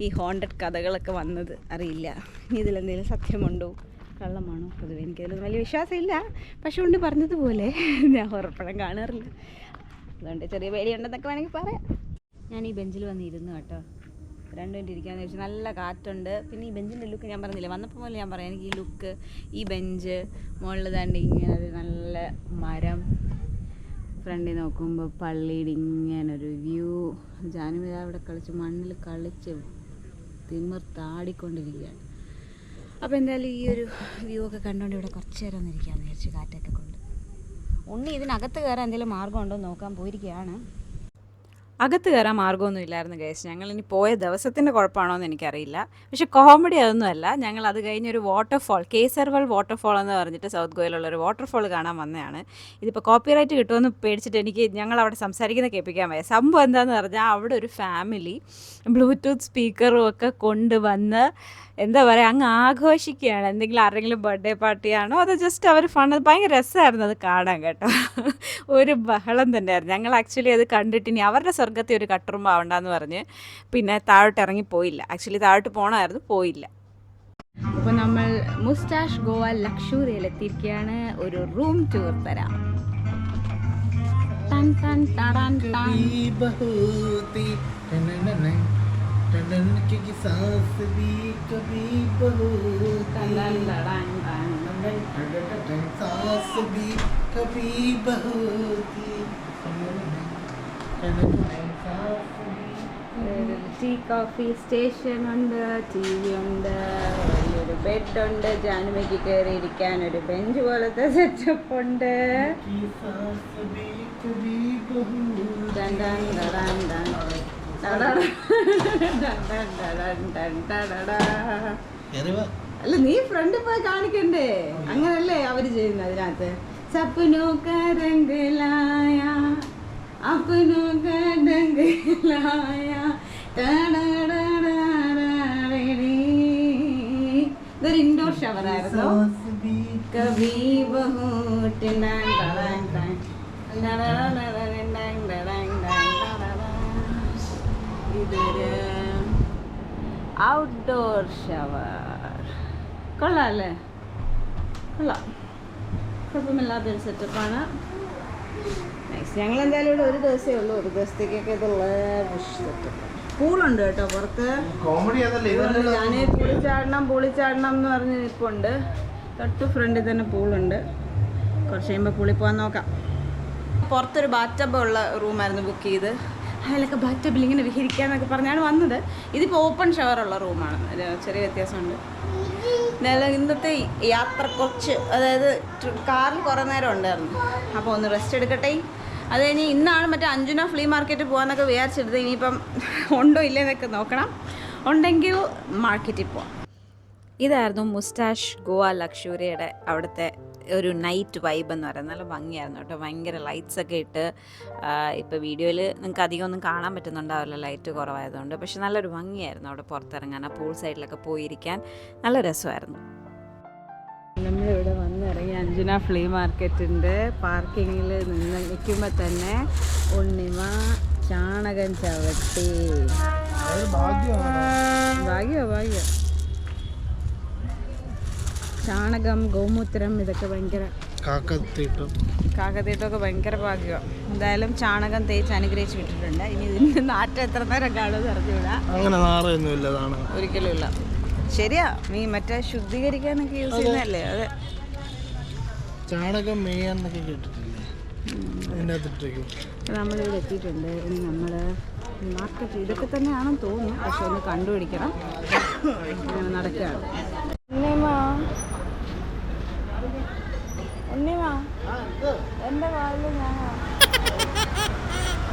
ഈ ഹോണ്ടഡ് കഥകളൊക്കെ വന്നത്, അറിയില്ല. ഇതിലെന്തെങ്കിലും സത്യമുണ്ടോ കള്ളമാണോ പൊതുവെ എനിക്കതിൽ വലിയ വിശ്വാസമില്ല. പക്ഷെ കൊണ്ട് പറഞ്ഞതുപോലെ ഞാൻ ഉറപ്പഴം കാണാറില്ല, അതുകൊണ്ട് ചെറിയ പേടിയുണ്ടെന്നൊക്കെ വേണമെങ്കിൽ പറയാം. ഞാൻ ഈ ബെഞ്ചിൽ വന്നിരുന്നു കേട്ടോ, 2 മിനിറ്റ് ഇരിക്കാമെന്ന് വെച്ചാൽ. നല്ല കാറ്റുണ്ട്. പിന്നെ ഈ ബെഞ്ചിൻ്റെ ലുക്ക് ഞാൻ പറഞ്ഞില്ലേ, വന്നപ്പോൾ പോലെ ഞാൻ പറയാം. എനിക്ക് ഈ ലുക്ക്, ഈ ബെഞ്ച്, മുകളിൽ താണ്ട് ഇങ്ങനെ ഒരു നല്ല മരം, ഫ്രണ്ടിൽ നോക്കുമ്പോൾ പള്ളിയുടെ ഇങ്ങനൊരു വ്യൂ. ജാനുവരി അവിടെ കളിച്ച് മണ്ണിൽ കളിച്ച് തിമിർത്താടിക്കൊണ്ടിരിക്കുകയാണ്. അപ്പോൾ എന്തായാലും ഈ ഒരു വ്യൂ ഒക്കെ കണ്ടുകൊണ്ട് ഇവിടെ കുറച്ച് നേരം ഒന്ന് ഇരിക്കാമെന്ന് വിചാരിച്ചു, കാറ്റൊക്കെ കൊണ്ട്. ഉണ്ണി ഇതിനകത്ത് കയറാൻ എന്തെങ്കിലും മാർഗ്ഗമുണ്ടോ നോക്കാൻ പോയിരിക്കുകയാണ്. അകത്ത് കയറാൻ മാർഗ്ഗമൊന്നും ഇല്ലായിരുന്നു ഗൈസ്. ഞങ്ങൾ ഇനി പോയ ദിവസത്തിൻ്റെ കുഴപ്പമാണോ എന്ന് എനിക്കറിയില്ല. പക്ഷേ കോമഡി അതൊന്നുമല്ല. ഞങ്ങൾ അത് കഴിഞ്ഞൊരു വാട്ടർഫോൾ, കേസർവൽ വാട്ടർഫോൾ എന്ന് പറഞ്ഞിട്ട് സൗത്ത് ഗോവയിലുള്ള ഒരു വാട്ടർഫോൾ കാണാൻ വന്നതാണ്. ഇതിപ്പോൾ കോപ്പിറൈറ്റ് കിട്ടുമെന്ന് പേടിച്ചിട്ട് ഞങ്ങൾ അവിടെ സംസാരിക്കുന്ന കേൾപ്പിക്കാൻ വയ്യ. സംഭവം എന്താണെന്ന് പറഞ്ഞാൽ അവിടെ ഒരു ഫാമിലി ബ്ലൂടൂത്ത് സ്പീക്കറും ഒക്കെ കൊണ്ടുവന്ന് എന്താ പറയുക അങ്ങ് ആഘോഷിക്കുകയാണ്. എന്തെങ്കിലും ആരെങ്കിലും ബർത്ത്ഡേ പാർട്ടിയാണോ അതോ ജസ്റ്റ് അവർ ഫൺ. അത് ഭയങ്കര രസമായിരുന്നു അത് കാണാൻ കേട്ടോ. ഒരു ബഹളം തന്നെയായിരുന്നു. ഞങ്ങൾ ആക്ച്വലി അത് കണ്ടിട്ട് ഇനി അവരുടെ സ്വർഗ്ഗത്തിൽ ഒരു കട്ടുറുമ്പ് ആവണ്ടെന്ന് പറഞ്ഞ് പിന്നെ താഴോട്ട് ഇറങ്ങി പോയില്ല. ആക്ച്വലി താഴോട്ട് പോകണമായിരുന്നു, പോയില്ല. അപ്പോൾ നമ്മൾ മുസ്റ്റാഷ് ഗോവ ലക്ഷൂറിയിൽ എത്തിയിരിക്കുകയാണ്. ഒരു റൂം ടൂർ തരാം. ടൻ ടൻ ടടാൻ ടൻ. क्योंकि सांस भी कभी बहू सांस भी कभी बहू ടീ കോഫി സ്റ്റേഷൻ ഉണ്ട്, TV ഉണ്ട്, വലിയൊരു ബെഡുണ്ട്, ജാനുമയ്ക്ക് കയറി ഇരിക്കാൻ ഒരു ബെഞ്ച് പോലത്തെ സെറ്റപ്പ് ഉണ്ട്. അല്ല നീ ഫ്രണ്ടിൽ പോയി കാണിക്കണ്ടേ? അങ്ങനല്ലേ അവര് ചെയ്യുന്നത് അതിനകത്ത്. സപ്നോ കാ രംഗ് ലായാ അപ്നോ കാ രംഗ് ലായാ. ഇതൊരു ഇൻഡോർ ഷവർ ആയിരുന്നു. കബി ബഹു ഇതൊരു ഔട്ട്ഡോർ ഷവർ. കൊള്ളാം അല്ലേ? കൊള്ളാം, കുഴപ്പമില്ലാത്തൊരു സെറ്റപ്പാണ്. നെക്സ്റ്റ് ഞങ്ങൾ എന്തായാലും ഇവിടെ ഒരു ദിവസമേ ഉള്ളൂ. ഒരു ദിവസത്തേക്കൊക്കെ ഇതുള്ള സെറ്റപ്പ്. പൂളുണ്ട് കേട്ടോ പുറത്ത്. ഞാൻ പൂളിച്ചാടണം എന്ന് പറഞ്ഞ് നിൽപ്പുണ്ട്. തൊട്ട് ഫ്രണ്ടിൽ തന്നെ പൂളുണ്ട്. കുറച്ച് കഴിയുമ്പോൾ പൂളിൽ പോകാൻ നോക്കാം. പുറത്തൊരു ബാറ്റബ് ഉള്ള റൂമായിരുന്നു ബുക്ക് ചെയ്ത്. അതിലൊക്കെ ബാറ്റബിൽ ഇങ്ങനെ വിഹരിക്കാന്നൊക്കെ പറഞ്ഞാണ് വന്നത്. ഇതിപ്പോൾ ഓപ്പൺ ഷവറുള്ള റൂമാണ്. ചെറിയ വ്യത്യാസമുണ്ട്. ഇന്നത്തെ യാത്ര കുറച്ച്, അതായത് കാറിൽ കുറേ നേരം ഉണ്ടായിരുന്നു. അപ്പോൾ ഒന്ന് റെസ്റ്റ് എടുക്കട്ടെ. അത് കഴിഞ്ഞ് ഇന്നാണ് മറ്റേ അഞ്ജുന ഫ്ലീ മാർക്കറ്റ് പോകാമെന്നൊക്കെ വിചാരിച്ചെടുത്ത്. ഇനിയിപ്പം ഉണ്ടോ ഇല്ലേന്നൊക്കെ നോക്കണം. ഉണ്ടെങ്കിൽ മാർക്കറ്റിൽ പോവാം. ഇതായിരുന്നു മുസ്റ്റാഷ് ഗോവ ലക്ഷൂറിയുടെ അവിടുത്തെ ഒരു നൈറ്റ് വൈബ് എന്ന് പറയുന്നത്. നല്ല ഭംഗിയായിരുന്നു കേട്ടോ. ഭയങ്കര ലൈറ്റ്സ് ഒക്കെ ഇട്ട്. ഇപ്പോൾ വീഡിയോയിൽ നിങ്ങൾക്ക് അധികം ഒന്നും കാണാൻ പറ്റുന്നുണ്ടാവില്ല, ലൈറ്റ് കുറവായതുകൊണ്ട്. പക്ഷെ നല്ലൊരു ഭംഗിയായിരുന്നു അവിടെ പുറത്തിറങ്ങാൻ. ആ പൂൾ സൈഡിലൊക്കെ പോയിരിക്കാൻ നല്ല രസമായിരുന്നു. നമ്മളിവിടെ വന്നിറങ്ങി അഞ്ജുന ഫ്ലീ മാർക്കറ്റിൻ്റെ പാർക്കിങ്ങിൽ നിന്ന് നിൽക്കുമ്പോൾ തന്നെ ഉണ്ണിമ ചാണകം ചവിട്ടി. ഭാഗ്യോ ചാണകം, ഗോമൂത്രം, ഇതൊക്കെ ഭയങ്കര കാക്കത്തീട്ടമൊക്കെ ഭയങ്കര ഭാഗ്യമാണ്. എന്തായാലും ചാണകം തേച്ച് അനുഗ്രഹിച്ച് വിട്ടിട്ടുണ്ട്. ഇനി ഇതിൻ്റെ നാറ്റം എത്ര നേരം കാണുമെന്ന് അറിഞ്ഞൂടാ. ഒരിക്കലും ഇല്ല. ശരിയാ, നീ മറ്റേ ശുദ്ധീകരിക്കാനൊക്കെ യൂസ് ചെയ്യുന്നതല്ലേ? അതെ, ചാണകം മേയാന്നൊക്കെ കേട്ടിട്ടില്ലേ? നമ്മളിവിടെ എത്തിയിട്ടുണ്ട്. ഇനി നമ്മൾ മാർക്കറ്റ് ഇതൊക്കെ തന്നെയാണെന്ന് തോന്നുന്നു. പക്ഷെ ഒന്ന് കണ്ടുപിടിക്കണം. അങ്ങനെ നടക്കുകയാണ്. ഉണ്ണിമാ എൻ്റെ കാലിൽ ഞാൻ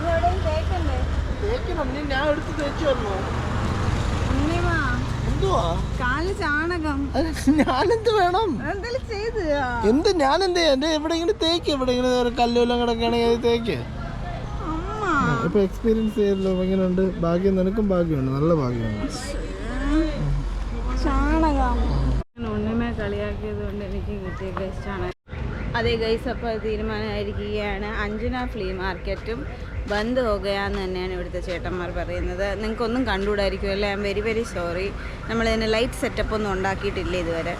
എവിടെയും തേക്കണ്ടേ? ഞാൻ എടുത്ത് തേച്ചു വന്നു. ഉണ്ണിമാ എന്തുവാ കാലിൽ ചാണകം. ഞാനെന്ത് വേണം? എന്തെങ്കിലും ചെയ്ത് എന്ത് ഞാനെന്ത് എന്റെ എവിടെയെങ്കിലും തേക്ക്, എവിടെയെങ്കിലും ഒരു കല്ലുവെല്ലാം കിടക്കുകയാണെങ്കിൽ തേക്ക്. ഇപ്പൊ എക്സ്പീരിയൻസ് ചെയ്തല്ലോ, എങ്ങനെയുണ്ട്? ഭാഗ്യം, നിനക്കും ഭാഗ്യമുണ്ട്, നല്ല ഭാഗ്യമാണ്. ചാണകം ഉണ്ണിമയെ കളിയാക്കിയത് കൊണ്ട് എനിക്ക് കിട്ടിയ ഗസ്റ്റാണ്. അതേ ഗൈസ്, അപ്പോൾ തീരുമാനമായിരിക്കുകയാണ്. അഞ്ജുന ഫ്ലീ മാർക്കറ്റും ബന്ദ് പോകുകയെന്ന് തന്നെയാണ് ഇവിടുത്തെ ചേട്ടന്മാർ പറയുന്നത്. നിങ്ങൾക്കൊന്നും കണ്ടുകൂടായിരിക്കുമല്ലേ? I am very very sorry. നമ്മളിതിന് ലൈറ്റ് സെറ്റപ്പ് ഒന്നും ഉണ്ടാക്കിയിട്ടില്ല ഇതുവരെ.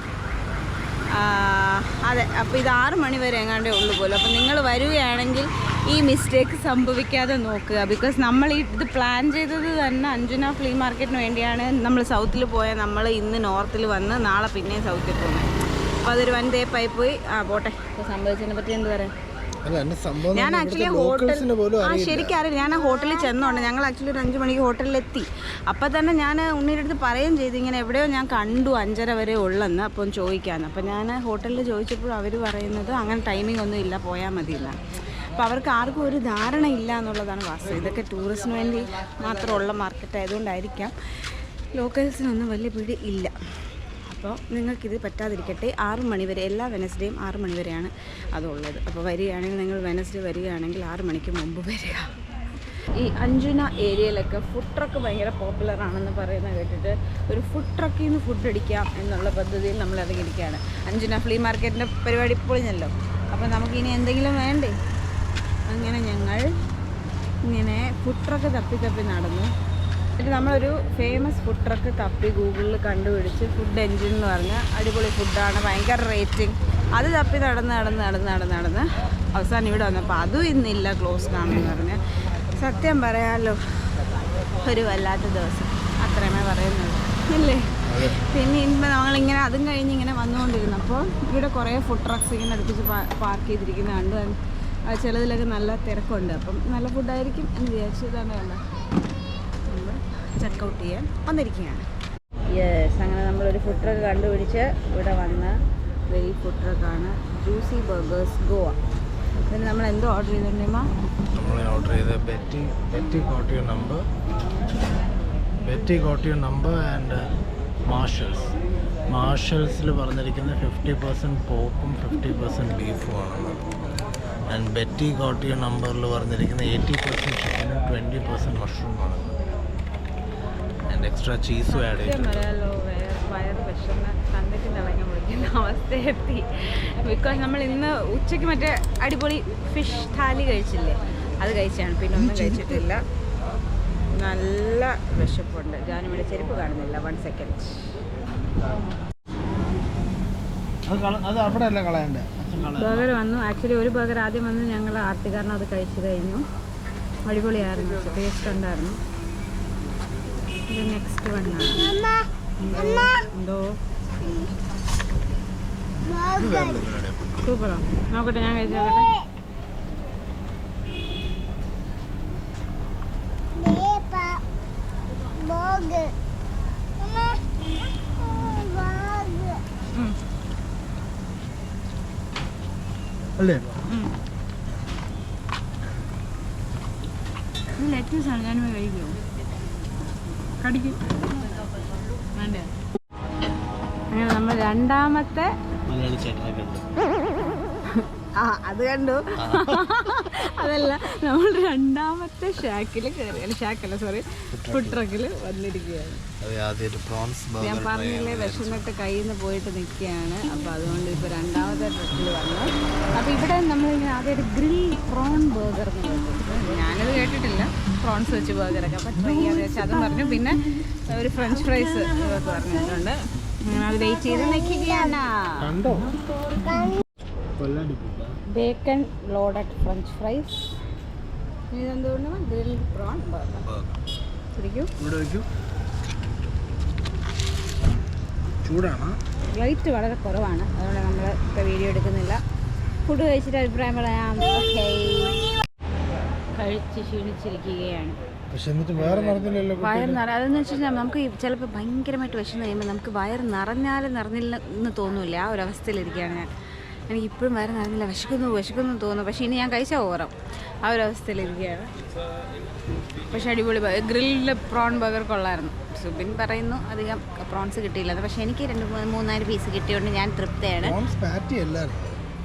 അതെ, അപ്പോൾ ഇത് 6 മണി വരെ എങ്ങാണ്ടേ ഉള്ളൂ പോലും. അപ്പോൾ നിങ്ങൾ വരികയാണെങ്കിൽ ഈ മിസ്റ്റേക്ക് സംഭവിക്കാതെ നോക്കുക. ബിക്കോസ് നമ്മൾ ഇത് പ്ലാൻ ചെയ്തത് തന്നെ അഞ്ജുന ഫ്ലീ മാർക്കറ്റിന് വേണ്ടിയാണ്. നമ്മൾ സൗത്തിൽ പോയാൽ നമ്മൾ ഇന്ന് നോർത്തിൽ വന്ന് നാളെ പിന്നെയും സൗത്തിൽ പോകുന്നത്. അപ്പോൾ അതൊരു വൻ തേപ്പായി പോയി. പോട്ടെ, ഇപ്പോൾ സംഭവിച്ചതിനെ പറ്റി എന്ത് പറയാം. ഞാൻ ആക്ച്വലി ശരിക്കും അറിയില്ല. ഞാൻ ആ ഹോട്ടലിൽ ചെന്നോണ്ട് ഞങ്ങൾ ആക്ച്വലി ഒരു 5 മണിക്ക് ഹോട്ടലിലെത്തി. അപ്പം തന്നെ ഞാൻ ഉണ്ണിയുടെ അടുത്ത് പറയുകയും ചെയ്തു ഇങ്ങനെ എവിടെയോ ഞാൻ കണ്ടു 5:30 വരെ ഉള്ളെന്ന്. അപ്പം ചോദിക്കാമെന്ന്. അപ്പം ഞാൻ ഹോട്ടലിൽ ചോദിച്ചപ്പോൾ അവർ പറയുന്നത് അങ്ങനെ ടൈമിംഗ് ഒന്നും ഇല്ല, പോയാൽ മതി എന്നാണ്. അപ്പോൾ അവർക്ക് ആർക്കും ഒരു ധാരണ ഇല്ല എന്നുള്ളതാണ് വാസ്തവം. ഇതൊക്കെ ടൂറിസ്റ്റിന് വേണ്ടി മാത്രമുള്ള മാർക്കറ്റ് ആയതുകൊണ്ടായിരിക്കാം ലോക്കൽസിനൊന്നും വലിയ പിടി ഇല്ല. അപ്പോൾ നിങ്ങൾക്കിത് പറ്റാതിരിക്കട്ടെ. 6 മണി വരെ, എല്ലാ വെനസ്ഡേയും 6 മണി വരെയാണ് അതുള്ളത്. അപ്പോൾ വരികയാണെങ്കിൽ നിങ്ങൾ വെനസ്ഡേ വരികയാണെങ്കിൽ 6 മണിക്ക് മുമ്പ് വരിക. ഈ അഞ്ജുന ഏരിയയിലൊക്കെ ഫുഡ് ട്രക്ക് ഭയങ്കര പോപ്പുലർ ആണെന്ന് പറയുന്നത് കേട്ടിട്ട് ഒരു ഫുഡ് ട്രക്കിൽ നിന്ന് ഫുഡ് അടിക്കാം എന്നുള്ള പദ്ധതിയിൽ നമ്മൾ ഇറങ്ങിയിരിക്കുകയാണ്. അഞ്ജുന ഫ്ലീ മാർക്കറ്റിൻ്റെ പരിപാടി പൊളിഞ്ഞല്ലോ. അപ്പോൾ നമുക്കിനി എന്തെങ്കിലും വേണ്ടേ? അങ്ങനെ ഞങ്ങൾ ഇങ്ങനെ ഫുഡ് ട്രക്ക് തപ്പി നടന്നു. എന്നിട്ട് നമ്മളൊരു ഫേമസ് ഫുഡ് ട്രക്ക് തപ്പി ഗൂഗിളിൽ കണ്ടുപിടിച്ച് ഫുഡ് എൻജിൻ എന്ന് പറഞ്ഞ അടിപൊളി ഫുഡാണ്, ഭയങ്കര റേറ്റിംഗ്. അത് തപ്പി നടന്ന് അവസാനം ഇവിടെ വന്നപ്പോൾ അതും ഇന്നില്ല, ക്ലോസ് കാണുമെന്ന് പറഞ്ഞ്. സത്യം പറയാമല്ലോ, ഒരു വല്ലാത്ത ദിവസം, അത്രയുമേ പറയുന്നുള്ളൂ ഇല്ലേ. പിന്നെ ഇപ്പം നമ്മളിങ്ങനെ അതും കഴിഞ്ഞ് ഇങ്ങനെ വന്നുകൊണ്ടിരുന്നപ്പോൾ ഇവിടെ കുറേ ഫുഡ് ട്രക്സ് ഇങ്ങനെ അടുപ്പിച്ച് പാർക്ക് ചെയ്തിരിക്കുന്ന കണ്ടു. ചിലതിലൊക്കെ നല്ല തിരക്കുണ്ട്. അപ്പം നല്ല ഫുഡായിരിക്കും എന്ന് വിചാരിച്ചു ഇതാണ് കണ്ട നമ്മൾ ചെക്കൗട്ട് ചെയ്യാൻ വന്നിരിക്കുകയാണ്. യെസ്, അങ്ങനെ നമ്മളൊരു ഫുഡ് ട്രക്ക് കണ്ടുപിടിച്ച് ഇവിടെ വന്ന് ഈ ഫുഡ് ട്രക്കാണ് ജ്യൂസി ബർഗേഴ്സ് ഗോവ. പിന്നെ നമ്മൾ എന്തോ ഓർഡർ ചെയ്തിട്ടുണ്ടെങ്കിൽ നമ്മൾ ഓർഡർ ചെയ്ത betty got your number and മാർഷൽസിൽ പറഞ്ഞിരിക്കുന്ന 50% പോർക്കും 50% ബീഫും ആണെന്ന്. ആൻഡ് ബെറ്റി ഗോട്ട് യുവർ നമ്പറിൽ പറഞ്ഞിരിക്കുന്ന 80% ചിക്കനും 20% മഷ്റൂമാണ്. ആൻഡ് എക്സ്ട്രാ ചീസും ആഡ് ചെയ്തിട്ടുണ്ട്. വയറ് വിഷമ കണ്ടിട്ട് ഇളങ്ങി വിളിക്കുന്ന അവസ്ഥയെത്തി. ബിക്കോസ് നമ്മൾ ഇന്ന് ഉച്ചയ്ക്ക് മറ്റേ അടിപൊളി ഫിഷ് താലി കഴിച്ചില്ലേ, അത് കഴിച്ചാണ്. പിന്നെ ഒന്നും കഴിച്ചിട്ടില്ല. നല്ല വിശപ്പുണ്ട്. ഞാനിവിടെ ചെരുപ്പ് കാണുന്നില്ല. 1 സെക്കൻഡ്. അത് അവിടെ അല്ല കളയണ്ടേ. ബർഗർ വന്നു. ആക്ച്വലി ഒരു ബർഗർ ആദ്യം വന്ന് ഞങ്ങൾ ആർട്ടിക്കാരനും അത് കഴിച്ചു കഴിഞ്ഞു. അടിപൊളിയായിരുന്നു, ടേസ്റ്റ് ഉണ്ടായിരുന്നു. ഇത് നെക്സ്റ്റ് വണ്ണാണ്. എന്തോ സൂപ്പറോ? നോക്കട്ടെ, ഞാൻ കഴിച്ചു നോക്കട്ടെ. അല്ലേ, ഇത് ലെറ്റൂസാണ്. ഞാനും കഴിക്കുമോ? കടിക്കും വേണ്ട. അങ്ങനെ നമ്മൾ രണ്ടാമത്തെ അത് കണ്ടു. അതല്ല, നമ്മൾ രണ്ടാമത്തെ ഫുഡ് ട്രക്കിൽ വന്നിരിക്കുകയാണ്. ഞാൻ പറഞ്ഞില്ലേ വിശന്നിട്ട് കയ്യിൽ നിന്ന് പോയിട്ട് നിൽക്കുകയാണ്. അപ്പോൾ അതുകൊണ്ട് ഇപ്പോൾ രണ്ടാമത്തെ ട്രക്കിൽ വന്നു. അപ്പോൾ ഇവിടെ നമ്മളിങ്ങനെ ആദ്യമായിട്ട് ഗ്രിൽ പ്രോൺ ബർഗർ എന്ന് പറഞ്ഞിട്ട്, ഞാനത് കേട്ടിട്ടില്ല. പ്രോൺസ് വെച്ച് ബർഗറൊക്കെ അപ്പോൾ ട്രൈ ചെയ്യാന്ന് വെച്ചാൽ അതും പറഞ്ഞു. പിന്നെ ഒരു ഫ്രഞ്ച് ഫ്രൈസ് പറഞ്ഞിട്ടുണ്ട്. അത് വെയിറ്റ് ചെയ്ത് നിൽക്കുകയാണ്. Bacon loaded French fries. ഇതെന്തുകൊണ്ടാണ് ഗ്രിൽ പ്രോൺ ബർഗർ. ചൂടാണ്, ലൈറ്റ് വളരെ കുറവാണ്. അതുകൊണ്ട് നമ്മൾ ഇപ്പോൾ വീഡിയോ എടുക്കുന്നില്ല. ഫുഡ് കഴിച്ചിട്ട് അഭിപ്രായം പറയാം. ഓക്കെ, കഴിച്ച് ക്ഷീണിച്ചിരിക്കുകയാണ്. വയറ് അതെന്ന് വെച്ച് കഴിഞ്ഞാൽ നമുക്ക് ചിലപ്പോൾ ഭയങ്കരമായിട്ട് വിശന്ന് കഴിയുമ്പോൾ നമുക്ക് വയറ് നിറഞ്ഞില്ല എന്ന് തോന്നില്ല. ആ ഒരു അവസ്ഥയിലിരിക്കുകയാണ് ഞാൻ. എനിക്ക് ഇപ്പോഴും വയറ് നിറഞ്ഞില്ല, വിശക്കുന്നു തോന്നുന്നു. പക്ഷേ ഇനി ഞാൻ കഴിച്ചാൽ ഓരം. ആ ഒരു അവസ്ഥയിലിരിക്കുകയാണ്. പക്ഷേ അടിപൊളി ഗ്രിൽഡ് പ്രോൺ ബർഗർ കൊള്ളായിരുന്നു. സുബിൻ പറയുന്നു അധികം പ്രോൺസ് കിട്ടിയില്ല. പക്ഷേ എനിക്ക് 2-3 പീസ് കിട്ടിയതുകൊണ്ട് ഞാൻ തൃപ്തിയാണ്.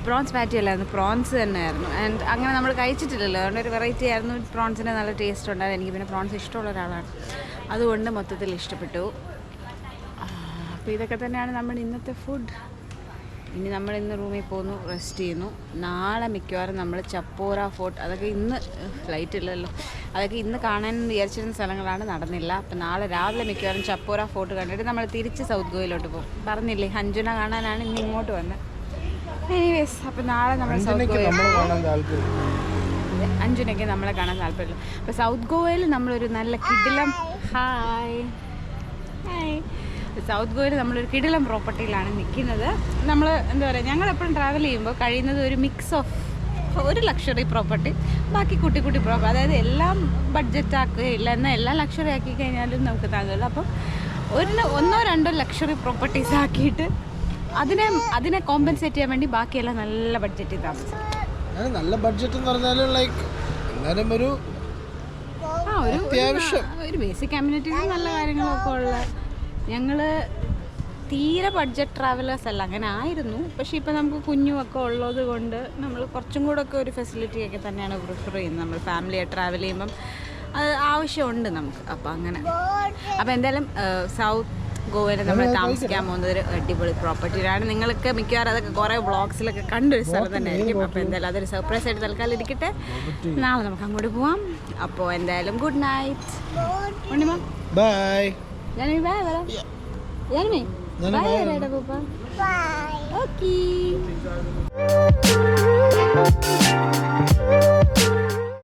പ്രോൺസ് പാറ്റി അല്ലായിരുന്നു, പ്രോൺസ് തന്നെയായിരുന്നു. ആൻഡ് അങ്ങനെ നമ്മൾ കഴിച്ചിട്ടില്ലല്ലോ, അതുകൊണ്ട് ഒരു വെറൈറ്റി ആയിരുന്നു. പ്രോൺസിന് നല്ല ടേസ്റ്റ് ഉണ്ടായിരുന്നു. എനിക്ക് പിന്നെ പ്രോൺസ് ഇഷ്ടമുള്ള ഒരാളാണ്, അതുകൊണ്ട് മൊത്തത്തിൽ ഇഷ്ടപ്പെട്ടു. അപ്പോൾ ഇതൊക്കെ തന്നെയാണ് നമ്മുടെ ഇന്നത്തെ ഫുഡ്. ഇനി നമ്മളിന്ന് റൂമിൽ പോകുന്നു, റെസ്റ്റ് ചെയ്യുന്നു. നാളെ മിക്കവാറും നമ്മൾ ചപ്പോറ ഫോർട്ട്, അതൊക്കെ ഇന്ന് ഫ്ലൈറ്റ് ഇല്ലല്ലോ, അതൊക്കെ ഇന്ന് കാണാൻ വിചാരിച്ചിരുന്ന സ്ഥലങ്ങളാണ്, നടന്നില്ല. അപ്പം നാളെ രാവിലെ മിക്കവാറും ചപ്പോറ ഫോർട്ട് കണ്ടിട്ട് നമ്മൾ തിരിച്ച് സൗത്ത് ഗോവയിലോട്ട് പോകും. പറഞ്ഞില്ലേ, അഞ്ജുന കാണാനാണ് ഇന്ന് ഇങ്ങോട്ട് വന്നത്. എനിവേസ്, അപ്പം നാളെ നമ്മൾ സൗത്ത് ഗോവയിൽ, അഞ്ജുനയ്ക്ക് നമ്മളെ കാണാൻ താല്പര്യമില്ല. അപ്പോൾ സൗത്ത് ഗോവയിൽ നമ്മളൊരു നല്ല കിടിലം സൗത്ത് ഗോവയിൽ നമ്മളൊരു കിടിലം പ്രോപ്പർട്ടിയിലാണ് നിൽക്കുന്നത്. നമ്മൾ എന്താ പറയുക, ഞങ്ങളെപ്പോഴും ട്രാവൽ ചെയ്യുമ്പോൾ കഴിയുന്നത് ഒരു മിക്സ് ഓഫ് ഒരു ലക്ഷറി പ്രോപ്പർട്ടി, ബാക്കി കുട്ടി കുട്ടി പ്രോപ്പർട്ടി. അതായത് എല്ലാം ബഡ്ജറ്റ് ആക്കുകയില്ല, എന്നാൽ എല്ലാം ലക്ഷറി ആക്കി കഴിഞ്ഞാലും നമുക്ക് താങ്ങില്ല. അപ്പം ഒന്നോ രണ്ടോ ലക്ഷറി പ്രോപ്പർട്ടീസ് ആക്കിയിട്ട് അതിനെ കോമ്പൻസേറ്റ് ചെയ്യാൻ വേണ്ടി ബാക്കിയെല്ലാം നല്ല ബഡ്ജറ്റിൽ താമസിക്കും. നല്ല ബഡ്ജറ്റ് എന്ന് പറഞ്ഞാൽ ലൈക്ക് എന്നാലും ഒരു ഒരു ബേസിക് കമ്മ്യൂണിറ്റീസ് നല്ല കാര്യങ്ങളൊക്കെ ഉള്ള. ഞങ്ങൾ തീരെ ബഡ്ജറ്റ് ട്രാവലേഴ്സ് അല്ല, അങ്ങനെ ആയിരുന്നു. പക്ഷേ ഇപ്പം നമുക്ക് കുഞ്ഞുമൊക്കെ ഉള്ളത് കൊണ്ട് നമ്മൾ കുറച്ചും കൂടെ ഒക്കെ ഒരു ഫെസിലിറ്റി ഒക്കെ തന്നെയാണ് പ്രിഫർ ചെയ്യുന്നത്. നമ്മൾ ഫാമിലിയായിട്ട് ട്രാവൽ ചെയ്യുമ്പം അത് ആവശ്യമുണ്ട് നമുക്ക്. അപ്പോൾ അങ്ങനെ അപ്പോൾ എന്തായാലും സൗത്ത് ഗോവയിൽ നമ്മൾ താമസിക്കാൻ പോകുന്നത് ഒരു അടിപൊളി പ്രോപ്പർട്ടിയിലാണ്. നിങ്ങൾക്ക് മിക്കവാറും അതൊക്കെ കുറേ വ്ളോഗ്സിലൊക്കെ കണ്ടൊരു സ്ഥലം തന്നെ ആയിരിക്കും. അപ്പോൾ എന്തായാലും അതൊരു സർപ്രൈസ് ആയിട്ട് തൽക്കാലം ഇരിക്കട്ടെ. നാളെ നമുക്ക് അങ്ങോട്ട് പോവാം. അപ്പോൾ എന്തായാലും ഗുഡ് നൈറ്റ്. ഉണ്ണിമ ബൈ. ഞാനീ ബൈ വരാം. ഞാനുമേ ബൈ വരാടാ പൂപ്പ. ഓക്കേ.